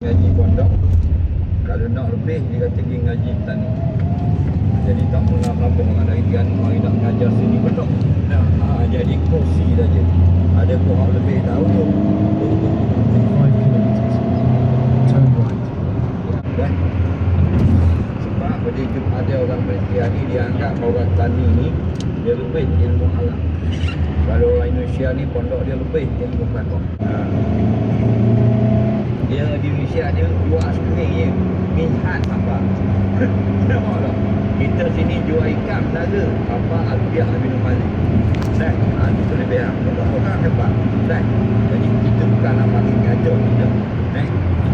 Ngaji pondok, kalau nak lebih dia kata pergi ngaji tani. Jadi tak pernah apa orang dari Tian mari nak mengajar sini pondok. Jadi kursi saja. Ada pun lebih tahu tu. 5 kilometers. Turn right. Dah. Sebab ada orang Malaysia ni dia anggap orang tani ni dia lebih ilmu alam. Kalau orang Indonesia ni pondok dia lebih ilmu pondok. Dia di Malaysia dia jual sekering je. Minhat apa? Nampak tak? Kita sini jual ikan ada apa alfiah minum malik. Dah, itu lebih orang hebat. Dah. Jadi kita bukan nak bagi ngajar kita.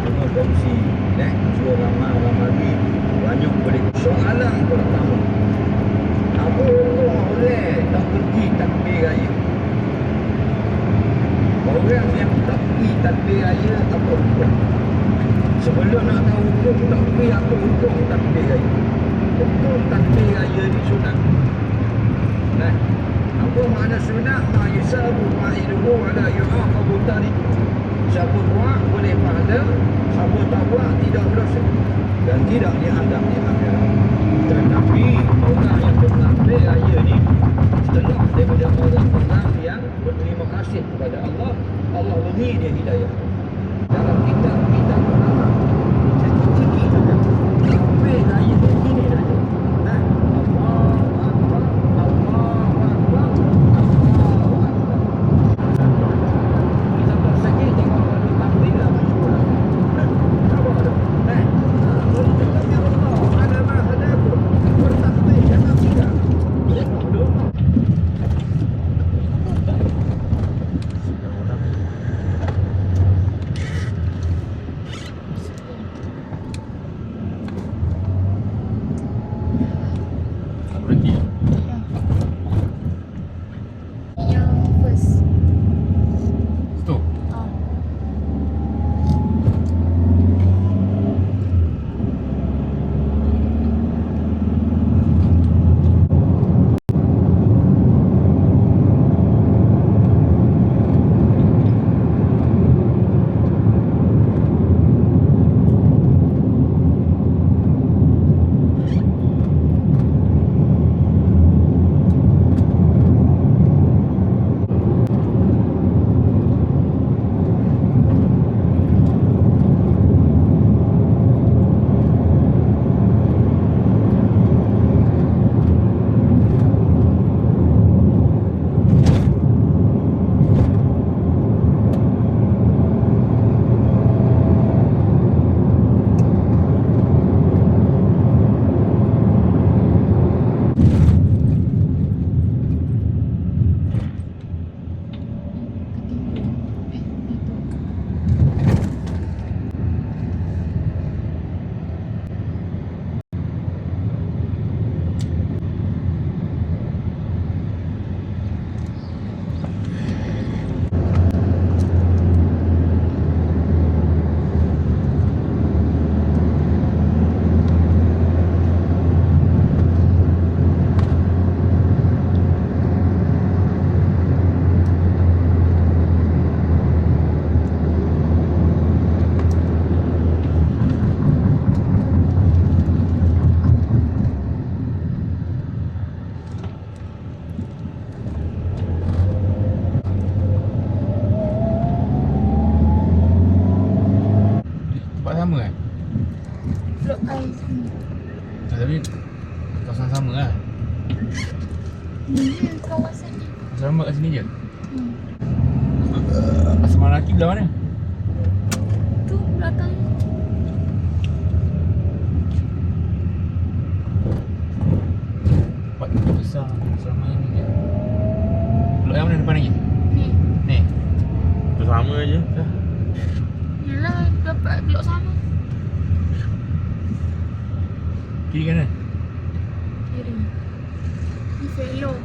Cuma kongsi. Suruh ramai banyak boleh. Soalan pertama. Apa orang tak pergi takbir raya? Orang yang tak pergi takbir raya apa hukum? Sebelum nak tahu hukum takbir, apa hukum takbir raya? Hukum takbir raya ni sunat. Apa makna sunat? Ma yusabu fa'iluhu ala yu'aqabu tariku. Siapa buat boleh pahala, siapa tak buat tidak berdosa dan tidak diadab di akhirat. Tetapi orang yang bertakbir raya ni setengah daripada orang-orang yang berterima kasih kepada Allah, Allah beri dia hidayah. Dalam kitab kita pertama sedikit saja takbir raya begini saja. Allahu Akbar, Allahu Akbar, Allahu Akbar. Kita tak sakit tengok ada takbir lah macam mana. Apa ada? Bertakbir Allah, ada mahadakum. Bertakbir jangan tidak. Tengok dulu. Berhenti. Yang first. Stop. Tempat sama kan? Blok air sama. Tapi kawasan sama lah. Ni kawasan ni. Asrama kat sini je. Asrama lelaki belah mana? Tu belakang. Tempat besar asrama ni je. Blok yang mana depan lagi? Ni. Ni. Tu sama je. Dah. Yalah dapat blok sama. Kiri kanan. Kiri. Ni fellow.